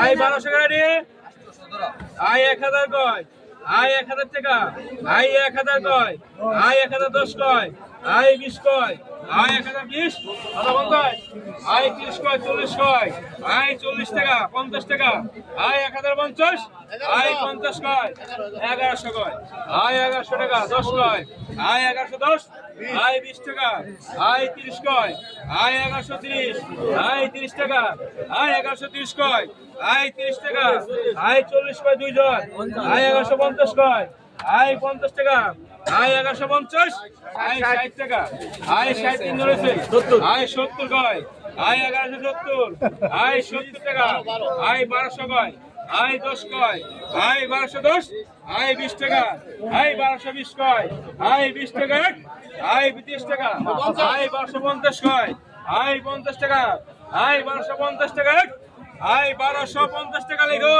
I 1200 গাড়ি I 1000 কয় I 1000 টাকা আই 1000 কয় আই 1010 কয় আই 20 কয় আই 1020 কথা বলতে আই 30 কয় 40 কয় আই 40 টাকা 50 টাকা আই 1050 আই 50 কয় 1100 কয় আই 1100 টাকা 10 কয় আই 1110 আই 20 টাকা আই 30 কয় আই 1130 আই 30 টাকা আই 1130 কয় আই 30 টাকা আই 40 কয় 2 জন আই 1150 কয় আই 50 টাকা আই 1150 আই 60 টাকা আই 60 তিন ধরেছে আই 70 কয় আই 1170 আই 70 টাকা আই 1200 কয় আই 10 কয় আই 1210 আই 20 টাকা আই 1220 কয় আই 20 টাকা আই 20 টাকা আই 1250 কয় আই 50 টাকা আই 1250 টাকা আই 1250 টাকা লেখো